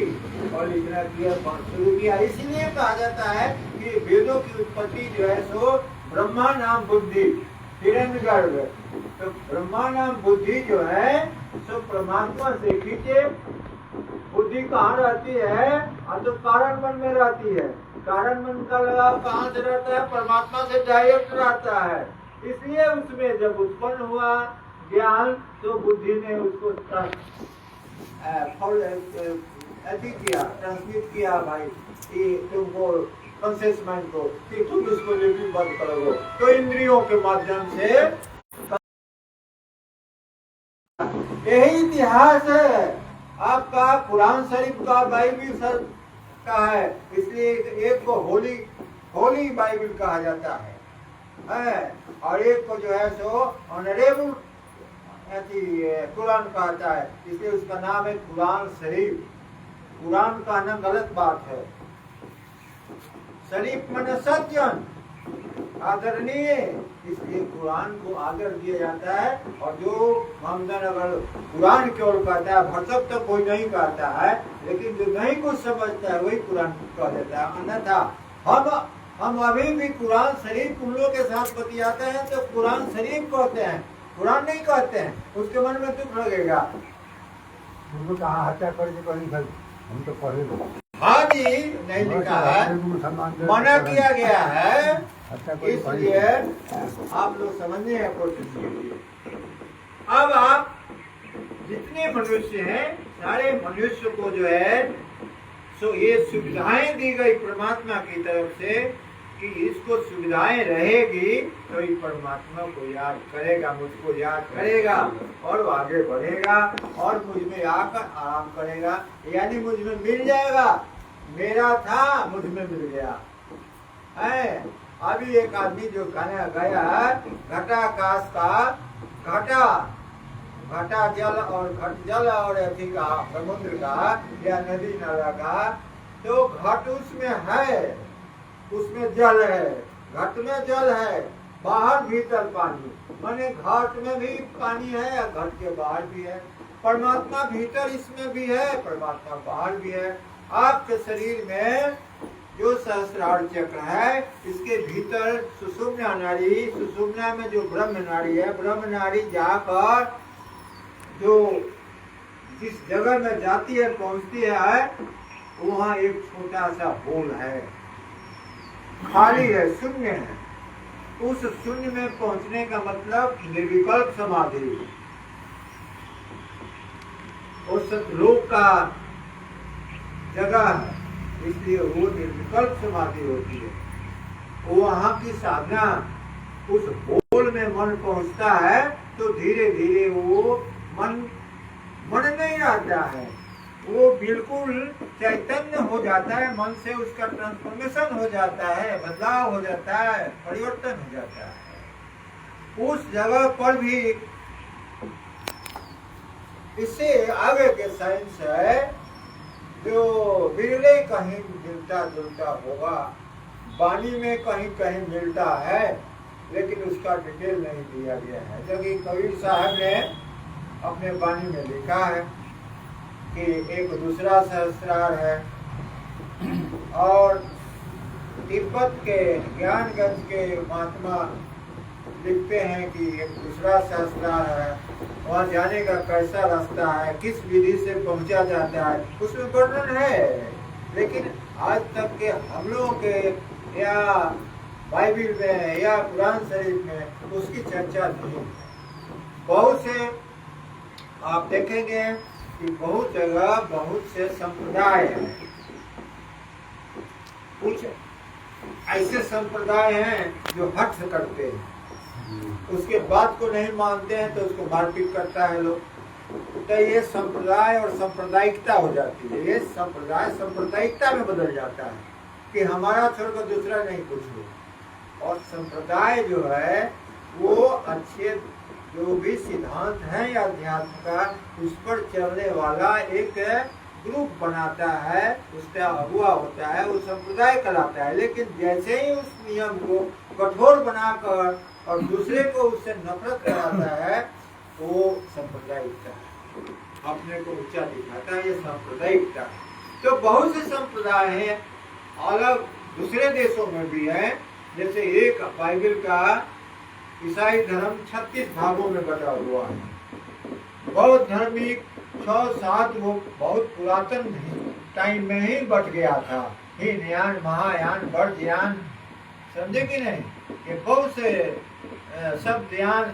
और लिखना किया शुरू किया। इसीलिए कहा जाता है कि वेदों की उत्पत्ति जो है सो ब्रह्मा नाम बुद्धि हिरण्यगर्भ। तो ब्रह्मा नाम बुद्धि जो है सो परमात्मा से खींचे। बुद्धि कहाँ रहती है? तो कारण मन में रहती है। कारण मन का लगाव कहाँ से रहता है? परमात्मा से डायरेक्ट रहता है। इसलिए उसमें जब उत्पन्न हुआ ज्ञान तो बुद्धि ने उसको किया, ट्रांसमिट किया भाई कि तुमको कॉन्शियस माइंड को कि तुम इसको लिपिबद्ध करोगे। तो इंद्रियों के माध्यम से यही इतिहास है आपका। कुरान शरीफ का, बाइबिल का है, इसलिए एक को होली बाइबिल कहा जाता है और एक को जो है सो ऑनरेबल कुरान कहता है, इसलिए उसका नाम है कुरान शरीफ। कुरान का ना गलत बात है। शरीफ माने सज्जन, आदरणीय, इसलिए कुरान को आदर दिया जाता है। और जो हमदन अगर कुरान केवल कहता है, भरसक तो कोई नहीं कहता है, लेकिन जो नहीं कुछ समझता है वही कुरान कह देता है। अन्यथा हम अभी भी कुरान शरीफ उन लोगों के साथ बतियाते हैं तो कुरान शरीफ कहते हैं, कुरान नहीं कहते हैं। उसके मन में दुख लगेगा। उनको कहा हत्या करके कहीं सर हम तो पढ़े लोग। हाँ जी, नहीं लिखा है, मना किया गया है। इसलिए आप लोग समझने की कोशिश कीजिए। अब आप जितने मनुष्य हैं सारे मनुष्य को जो है सो ये सुविधाएं दी गई परमात्मा की तरफ से कि इसको सुविधाएं रहेगी तो ये परमात्मा को याद करेगा, मुझको याद करेगा और वो आगे बढ़ेगा और मुझ में आकर आराम करेगा, यानी मुझ में मिल जाएगा। मेरा था मुझ में मिल गया है। अभी एक आदमी जो गाना गाया घटाकाश का घटा जल और घट जल और अथी का समुद्र का या नदी नाला का, तो घट उसमें है, उसमें जल है, घट में जल है, बाहर भीतर पानी, माने घट में भी पानी है या घट के बाहर भी है। परमात्मा भीतर इसमें भी है, परमात्मा बाहर भी है। आपके शरीर में जो सहस्रार चक्र है इसके भीतर सुषुम्ना नाड़ी, सुषुम्ना में जो ब्रह्म नाड़ी है, ब्रह्म नाड़ी जाकर जो जिस जगह में जाती है पहुंचती है वहाँ एक छोटा सा होल है, खाली है, शून्य है। उस शून्य में पहुंचने का मतलब निर्विकल्प समाधि, उस सतलोक का जगह है, इसलिए वो निर्विकल्प समाधि होती है। वहाँ की साधना, उस होल में मन पहुंचता है तो धीरे धीरे वो मन नहीं रहता है, वो बिल्कुल चैतन्य हो जाता है। मन से उसका ट्रांसफॉर्मेशन हो जाता है, बदलाव हो जाता है, परिवर्तन हो जाता है। उस जगह पर भी इससे आगे के साइंस है जो विरले कहीं मिलता जुलता होगा, वाणी में कहीं कहीं मिलता है, लेकिन उसका डिटेल नहीं दिया गया है। जबकि कबीर साहब ने अपने वाणी में लिखा है कि एक दूसरा सहस्रार है, और तिब्बत के ज्ञानगंज के महात्मा लिखते हैं कि एक दूसरा सहस्रार है, वहाँ जाने का कैसा रास्ता है, किस विधि से पहुंचा जाता है, उसमें वर्णन है। लेकिन आज तक के हम लोगों के या बाइबिल में या कुरान शरीफ में उसकी चर्चा नहीं है। बहुत से आप देखेंगे कि बहुत जगह बहुत से संप्रदाय हैं, कुछ ऐसे संप्रदाय हैं जो हट से करते हैं, उसके बात को नहीं मानते हैं तो उसको मारपीट करता है लोग। तो ये संप्रदाय और सांप्रदायिकता हो जाती है, ये संप्रदाय सांप्रदायिकता में बदल जाता है कि हमारा छोड़कर दूसरा नहीं कुछ हो। और संप्रदाय जो है वो अच्छे जो भी सिद्धांत है या अध्यात्म का, उस पर चलने वाला एक ग्रुप बनाता है, उसका अगुआ होता है, वो संप्रदाय कहलाता है। लेकिन जैसे ही उस नियम को कठोर बनाकर और दूसरे को उससे नफरत कराता है, वो सांप्रदायिकता है, अपने को ऊंचा दिखाता है, ये सांप्रदायिकता है। तो बहुत से संप्रदाय हैं, अलग दूसरे देशों में भी है। जैसे एक बाइबल का ईसाई धर्म 36 भागों में बटा हुआ है। बौद्ध धर्मिक 6-7 वो बहुत पुरातन टाइम में ही बट गया था, हीनयान, महायान, वर्ज्यान, समझे कि नहीं? ये बहुत से शब्द यान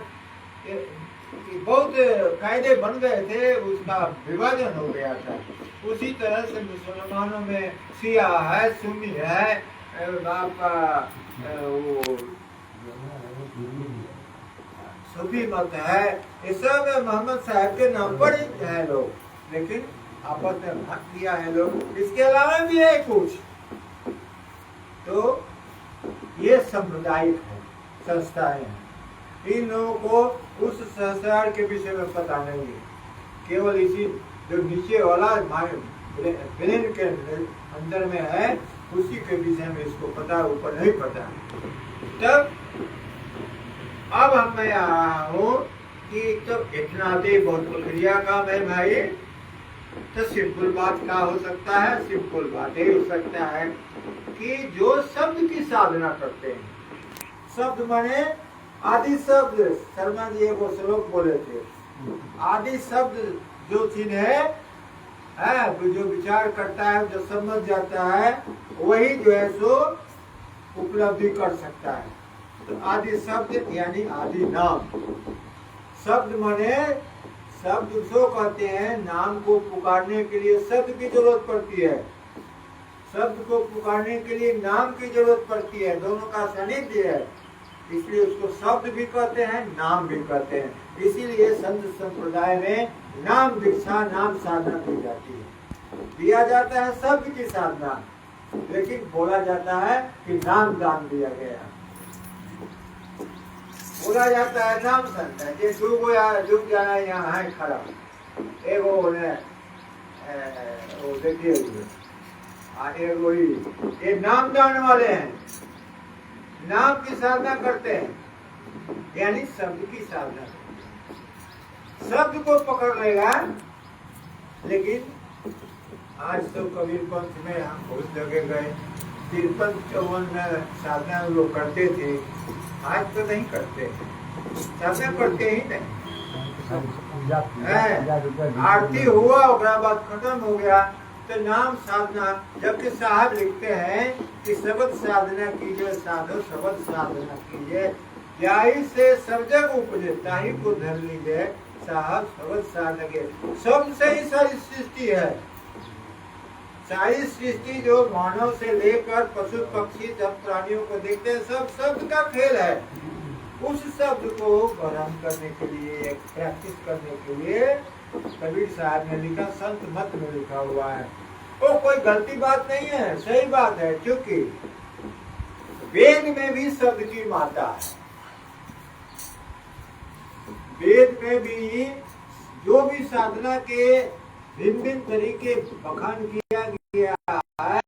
बहुत कायदे बन गए थे, उसका विभाजन हो गया था। उसी तरह से मुसलमानों में शिया है, सुन्नी है, आपका वो सूफी मत है, ये सब मोहम्मद साहब के नाम पर ही है लोग, लेकिन आपस में भाग दिया है लोग। इसके अलावा भी है कुछ, तो ये सांप्रदायिक है, संस्थाएं हैं। इन लोगों को उस संसार के विषय में पता नहीं है, केवल इसी जो नीचे वाला ब्रेन के अंदर में है उसी के विषय में इसको पता, ऊपर नहीं पता। तब अब हम मैं आ रहा हूँ कि तो इतना दे बहुत प्रक्रिया काम है भाई, तो सिंपल बात क्या हो सकता है? सिंपल बात ये हो सकता है कि जो शब्द की साधना करते हैं, शब्द माने आदि शब्द, शर्मा जी वो श्लोक बोले थे, आदि शब्द जो चीज है जो विचार करता है, जो समझ जाता है, वही जो है सो उपलब्धि कर सकता है। तो आदि शब्द यानी आदि नाम, शब्द माने शब्द उसको कहते हैं, नाम को पुकारने के लिए शब्द की जरूरत पड़ती है। शब्द को पुकारने के लिए नाम की जरूरत पड़ती है, दोनों का सानिध्य है, इसलिए उसको शब्द भी कहते हैं, नाम भी कहते हैं। इसीलिए संत संप्रदाय में नाम दीक्षा, नाम साधना दी जाती है। दिया जाता है शब्द की साधना, लेकिन बोला जाता है कि नाम दान दिया गया। बोला जाता है नाम संत है, ये डूब जाना यहाँ है खड़ा, एगो ने वो देखिए एगो ये नाम दान वाले हैं, नाम की साधना करते हैं, यानी शब्द की साधना। शब्द को पकड़ लेगा, लेकिन आज तो कबीर पंथ में हम बहुत जगह गए, 53-54 साधना लोग करते थे, आज तो नहीं करते, साधना करते ही नहीं। आरती हुआ उसके बाद खत्म हो गया, तो नाम साधना। जबकि साहब लिखते हैं कि शब्द साधना कीजिए, साधो शब्द साधना कीजिए, जाहि से सब जग उपजे ताहि को धर लीजिए, साहब शब्द साधना के। शब्द से ही सारी सृष्टि है, सारी सृष्टि जो मानव से लेकर पशु पक्षी सब प्राणियों को देखते हैं, सब शब्द का खेल है। उस शब्द को ग्रहण करने के लिए, प्रैक्टिस करने के लिए कबीर साहब ने लिखा, संत मत में लिखा हुआ है। वो कोई गलती बात नहीं है, सही बात है, क्योंकि वेद में भी शब्द की माता है। वेद में भी जो भी साधना के भिन्न भिन्न तरीके बखान किया गया है,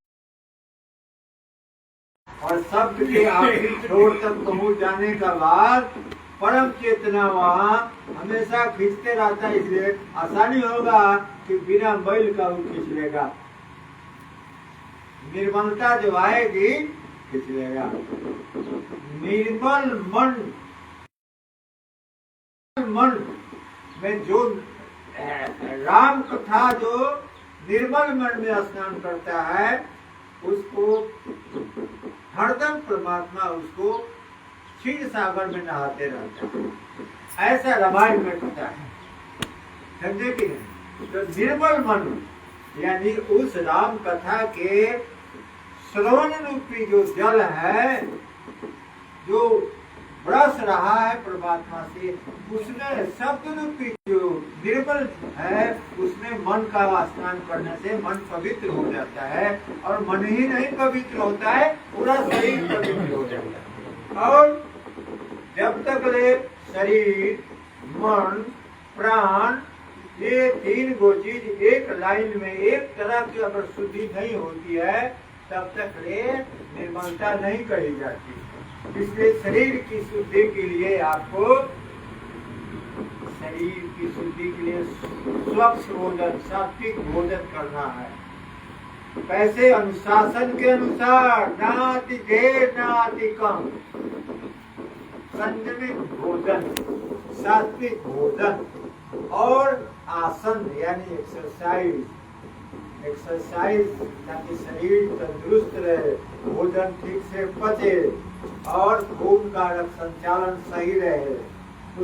और शब्द के आखिरी छोर तक पहुंच जाने का बाद परम चेतना वहाँ हमेशा खींचते रहता है। इसलिए आसानी होगा कि बिना बैल का वो खींच लेगा, निर्मलता जो आएगी खींच लेगा। निर्मल मन में जो राम कथा जो निर्मल मन में स्नान करता है, उसको हरदम परमात्मा उसको क्षीर सागर में नहाते रहता है। ऐसा रामायण में कथा है, समझे कि नहीं? तो निर्मल मन यानी उस राम कथा के श्रवण रूपी जो जल है, जो बरस रहा है परमात्मा से, उसमें शब्द रूपी जो निर्मल है, उसमें मन का स्नान करने से मन पवित्र हो जाता है। और मन ही नहीं पवित्र होता है, पूरा शरीर पवित्र हो जाता है। और जब तक ले शरीर, मन, प्राण, ये तीन गो चीज एक लाइन में एक तरह की अगर शुद्धि नहीं होती है, तब तक ले निर्मलता नहीं कही जाती। इसलिए शरीर की शुद्धि के लिए आपको, शरीर की शुद्धि के लिए स्वच्छ भोजन, सात्विक भोजन करना है। कैसे? अनुशासन के अनुसार, ना अति देर ना अति कम, संयमित भोजन, सात्विक भोजन और आसन यानी एक्सरसाइज ताकि शरीर तंदुरुस्त रहे, भोजन ठीक से पचे और खून का रक्त संचालन सही रहे।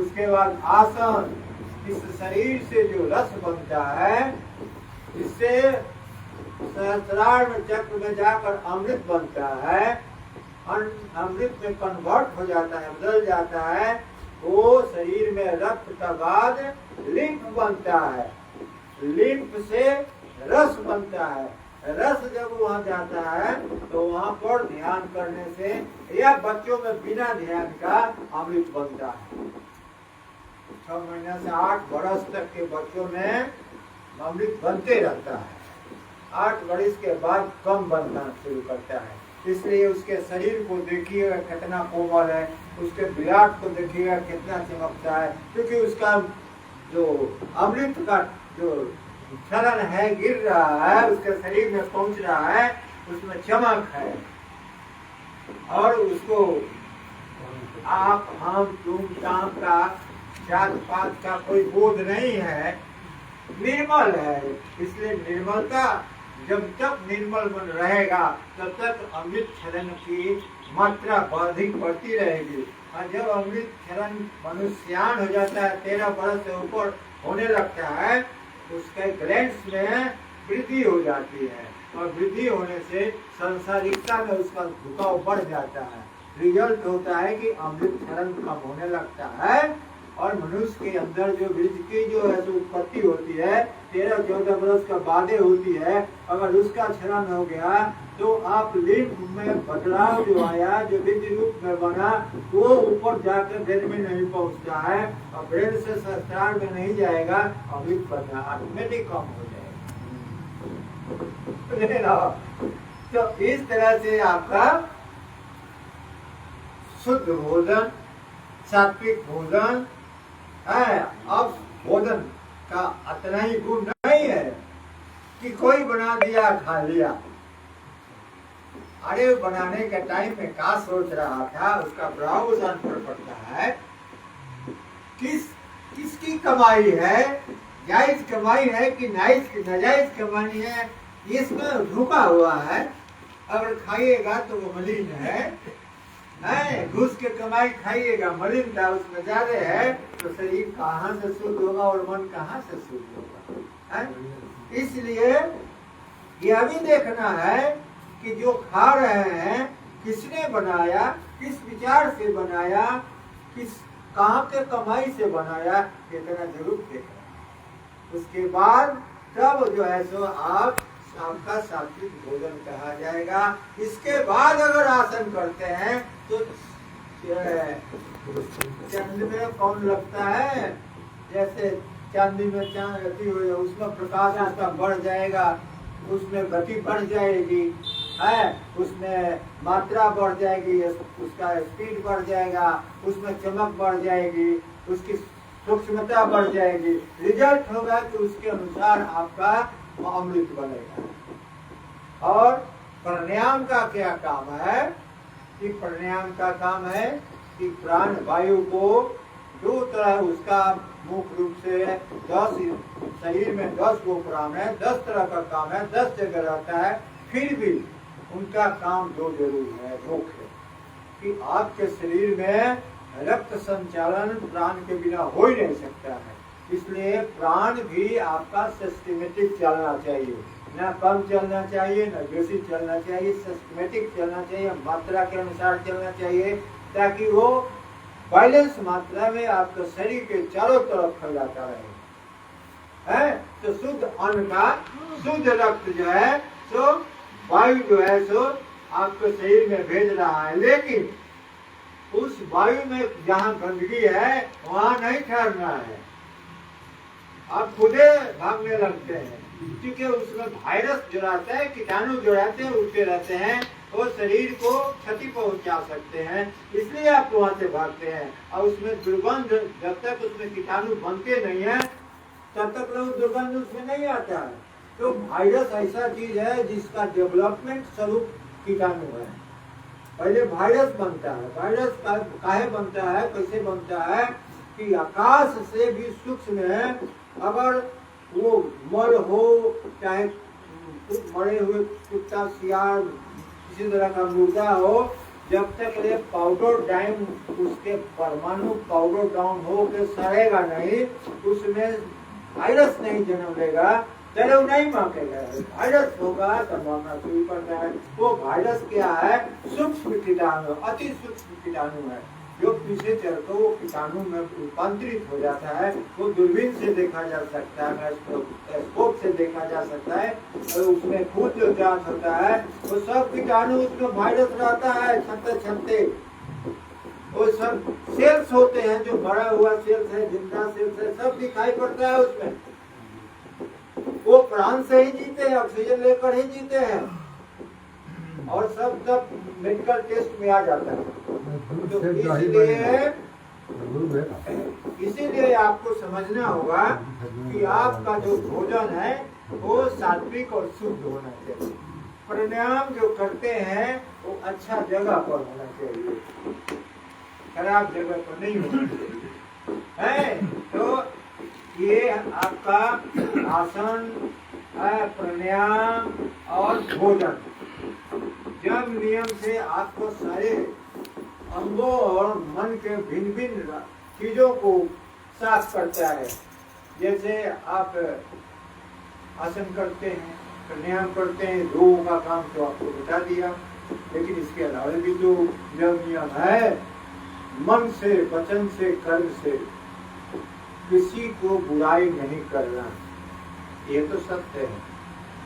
उसके बाद आसन, इस शरीर से जो रस बनता है, इससे सहस्रार चक्र में जाकर अमृत बनता है, अमृत में कन्वर्ट हो जाता है, बदल जाता है। वो शरीर में रक्त का बाद लिम्फ बनता है, लिम्फ से रस बनता है। रस जब वहाँ जाता है तो वहाँ पर ध्यान करने से या बच्चों में बिना ध्यान का अमृत बनता है। 6 महीने से 8 वर्ष तक के बच्चों में अमृत बनते रहता है, 8 वर्ष के बाद कम बनना शुरू करता है। इसलिए उसके शरीर को देखिएगा कितना कोमल है, उसके विराट को देखिएगा कितना चमकता है, क्योंकि उसका जो अमृत का जो क्षरण है, गिर रहा है, उसके शरीर में पहुंच रहा है, उसमें चमक है। और उसको आप, हम, तुम, शाम का, जात पात का कोई बोध नहीं है, निर्मल है। इसलिए निर्मलता, जब तक निर्मल मन रहेगा तब तक अमृत क्षरण की मात्रा अधिक बढ़ती रहेगी। और जब अमृत क्षरण मनुष्यान हो जाता है, 13 वर्ष से ऊपर होने लगता है, उसके ग्लैंड्स में वृद्धि हो जाती है और वृद्धि होने से सांसारिकता में उसका झुकाव बढ़ जाता है। रिजल्ट होता है कि अमृत क्षरण कम होने लगता है और मनुष्य के अंदर जो बीज की जो है सो उत्पत्ति होती है 13-14 वर्ष का बाधे होती है, अगर उसका क्षरण हो गया तो आप लिंग में बदलाव जो आया, जो बीज रूप में बना, वो ऊपर जाकर ब्रेन में नहीं पहुंचता है और ब्रेन से संस्कार में नहीं जाएगा, अमृत बनना ऑटोमेटिक कम हो जाएगा। तो इस तरह से आपका शुद्ध भोजन, सात्विक भोजन है। अब भोजन का इतना ही गुण नहीं है कि कोई बना दिया खा लिया। अरे बनाने के टाइम में क्या सोच रहा था, उसका प्रभाव उस पर पड़ता है। किसकी कमाई है, जायज कमाई है कि नाजायज कमाई है, इसमें झुका हुआ है। अगर खाइएगा तो वो मलिन है, घुस के कमाई खाइएगा, मलिनता उसमें ज्यादा है, तो शरीर कहाँ से शुद्ध होगा और मन कहाँ से शुद्ध होगा। इसलिए यह भी देखना है कि जो खा रहे हैं किसने बनाया, किस विचार से बनाया, कहाँ के कमाई से बनाया, इतना जरूर देखना। उसके बाद तब जो है सो आपका सात्विक भोजन कहा जाएगा। इसके बाद अगर आसन करते हैं तो चंद में कौन लगता है, जैसे चांदी में चांद गति हो, उसमें प्रकाश उसका बढ़ जाएगा, उसमें गति बढ़ जाएगी, है उसमें मात्रा बढ़ जाएगी, उसका स्पीड बढ़ जाएगा, उसमें चमक बढ़ जाएगी, उसकी सूक्ष्मता बढ़ जाएगी। रिजल्ट होगा कि उसके अनुसार आपका अमृत बनेगा। और प्राणायाम का क्या काम है कि प्राणायाम का काम है कि प्राण वायु को दो तरह, उसका मुख्य रूप से 10 शरीर में 10 गो प्राण है, 10 तरह का काम है, 10 जगह रहता है, फिर भी उनका काम दो जरूर है, मुख्य कि आपके शरीर में रक्त संचालन प्राण के बिना हो ही नहीं सकता है। इसलिए प्राण भी आपका सिस्टमेटिक चलना चाहिए, न कम चलना चाहिए न बेसी चलना चाहिए, सिस्टमेटिक चलना चाहिए, मात्रा के अनुसार चलना चाहिए, ताकि वो बैलेंस मात्रा में आपके शरीर के चारों तरफ फैलाता रहे। तो शुद्ध अन्न का शुद्ध रक्त जो है सो वायु जो है सो आपके शरीर में भेज रहा है, लेकिन उस वायु में जहाँ गंदगी है वहाँ नहीं ठहरना है, आप खुदे भागने लगते हैं, क्योंकि उसमें वायरस जो रहता है, कीटाणु जो रहते हैं उड़ते रहते हैं, वो शरीर को क्षति पहुंचा सकते हैं, इसलिए आप वहाँ से भागते हैं। और उसमें दुर्गंध, जब तक उसमें कीटाणु बनते नहीं है तब तक लोग दुर्गंध उसमें नहीं आता है। तो वायरस ऐसा चीज है जिसका डेवलपमेंट स्वरूप कीटाणु है। पहले वायरस बनता है, वायरस काहे बनता है, कैसे बनता है कि आकाश से भी सूक्ष्म है, अगर वो मर हो, चाहे मरे हुए कुत्ता सियार किसी तरह का मुर्दा हो, जब तक ये पाउडर डाउन, उसके परमाणु पाउडर डाउन हो के सड़ेगा नहीं, उसमें वायरस नहीं जन्म लेगा, चलो नहीं मांगेगा। वायरस होगा तो मांगना शुरू करता है। वो वायरस क्या है, सूक्ष्म कीटाणु, अति सूक्ष्म कीटाणु है, जो पीछे चलकर वो कीटाणु में रूपांतरित हो जाता है। वो दूरबीन से देखा जा सकता है, स्कोप से देखा जा सकता है, और उसमें खून जो जांच होता है वो सब कीटाणु उसमें वायरस रहता है, छत्ते वो सब सेल्स होते हैं, जो बड़ा हुआ सेल्स है, जिंदा सेल्स है, सब दिखाई पड़ता है उसमें। वो प्राण से ही जीते हैं, ऑक्सीजन लेकर ही जीते हैं, और सब मेडिकल टेस्ट में आ जाता है। तो इसीलिए आपको समझना होगा कि आपका जो भोजन है वो सात्विक और शुद्ध होना चाहिए। प्राणायाम जो करते हैं वो अच्छा जगह पर होना चाहिए, खराब जगह पर नहीं होना चाहिए, है। तो ये आपका आसन, प्राणायाम और भोजन, जब नियम से आपको सारे अंगों और मन के भिन्न भिन्न चीजों को साफ करता है। जैसे आप आसन करते हैं, प्राणायाम करते हैं, रोगों का काम तो आपको बता दिया, लेकिन इसके अलावा भी तो नियम है, मन से, वचन से, कर्म से किसी को बुराई नहीं करना, ये तो सत्य है।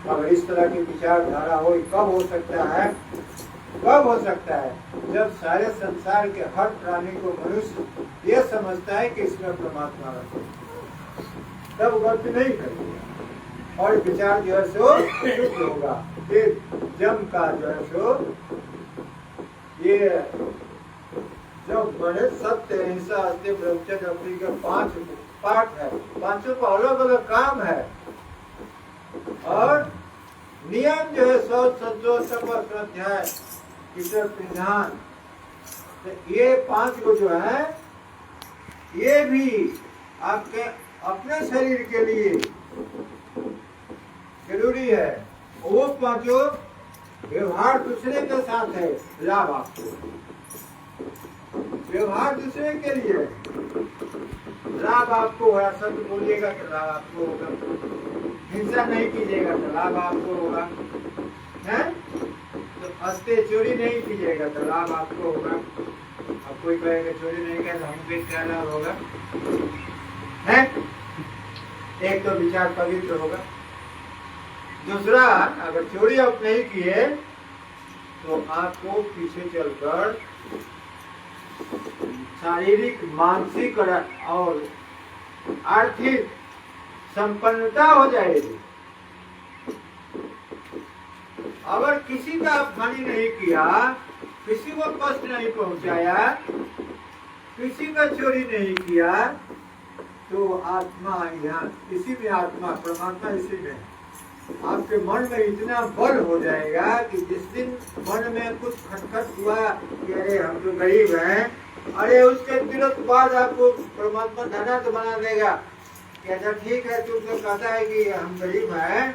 अगर इस तरह की विचारधारा हो, कब हो सकता है? कब हो सकता है? जब सारे संसार के हर प्राणी को मनुष्य ये समझता है कि इसमें परमात्मा रहता है, तब गलती नहीं करेगा और विचार जो है सो शुद्ध होगा। ये जम का जो है सो ये जब बड़े सत्य, हिंसा, हत्या, ब्रह्मचर्य, अपनी के 5 पाठ है, पांचों का अलग अलग काम है और नियम जो है शौच, संतोष, शपथ, स्वाध्याय, ईश्वर परिधान, तो ये 5 को जो है ये भी आपके अपने शरीर के लिए जरूरी है। वो 5 व्यवहार दूसरे के साथ है, लाभ आपको, व्यवहार दूसरे के लिए लाभ आपको होगा, सत्य बोलिएगा तो लाभ आपको होगा, हिंसा नहीं कीजिएगा तो लाभ आपको होगा, है तो हंसते चोरी नहीं कीजिएगा तो लाभ आपको होगा। अब कोई कहेगा चोरी नहीं किया तो हमको क्या लाभ होगा, है? एक तो विचार पवित्र होगा, दूसरा अगर चोरी आप नहीं किए तो आपको पीछे चलकर शारीरिक, मानसिक और आर्थिक संपन्नता हो जाएगी। अगर किसी का आप हानि नहीं किया, किसी को कष्ट नहीं पहुंचाया, किसी का चोरी नहीं किया, तो आत्मा यहाँ, इसी में आत्मा, परमात्मा इसी में, आपके मन में इतना बल हो जाएगा कि जिस दिन मन में कुछ खटखट हुआ कि अरे हम तो गरीब हैं, अरे उसके तुरंत बाद आपको परमात्मा धनाढ्य बना देगा कि अच्छा ठीक है, तुम तो कहता है कि हम गरीब हैं,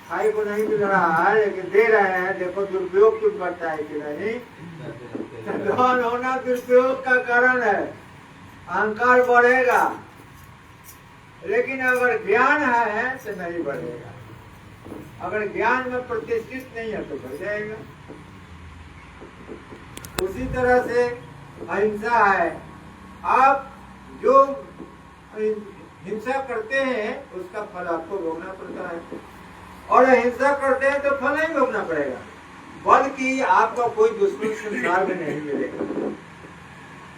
खाई को नहीं मिल रहा है लेकिन दे रहे हैं, देखो दुरुपयोग कुछ बढ़ता है कि नहीं। धन होना दुरुपयोग का कारण है, अहंकार बढ़ेगा, लेकिन अगर ज्ञान है तो नहीं बढ़ेगा। अगर ज्ञान में प्रतिष्ठित नहीं है तो बढ़ जाएगा। उसी तरह से अहिंसा है, आप जो हिंसा करते हैं उसका फल आपको भोगना पड़ता है, और अहिंसा करते हैं तो फल नहीं भोगना पड़ेगा, बल्कि आपका कोई दुश्मन संसार में नहीं मिलेगा,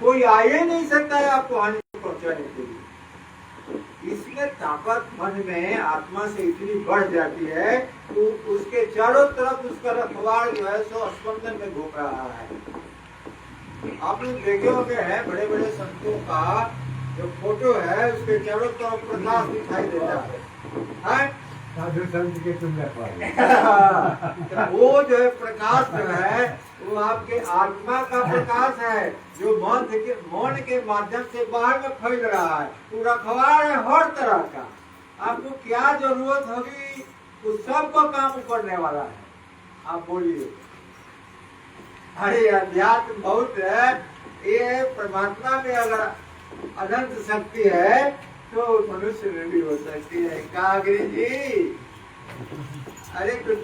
कोई आ ही नहीं सकता है आपको हानि पहुंचाने के लिए। इसमें ताकत मन में आत्मा से इतनी बढ़ जाती है तो उसके चारों तरफ उसका रखवार जो है सो स्पंदन में घूम रहा है। आप लोग देखे होंगे है बड़े बड़े संतों का जो फोटो है, उसके चारों तरफ प्रकाश दिखाई देता है? साधु संत के तुम वो जो है प्रकाश जो है वो आपके आत्मा का प्रकाश है, जो मन के माध्यम से बाहर में फैल रहा है। वो रखवार है हर तरह का, आपको क्या जरूरत होगी उस सब को काम करने वाला है। आप बोलिए, अरे अध्यात्म बहुत है, ये परमात्मा में अगर अनंत शक्ति है तो मनुष्य में भी हो सकती है। कागरी जी, अरे कुछ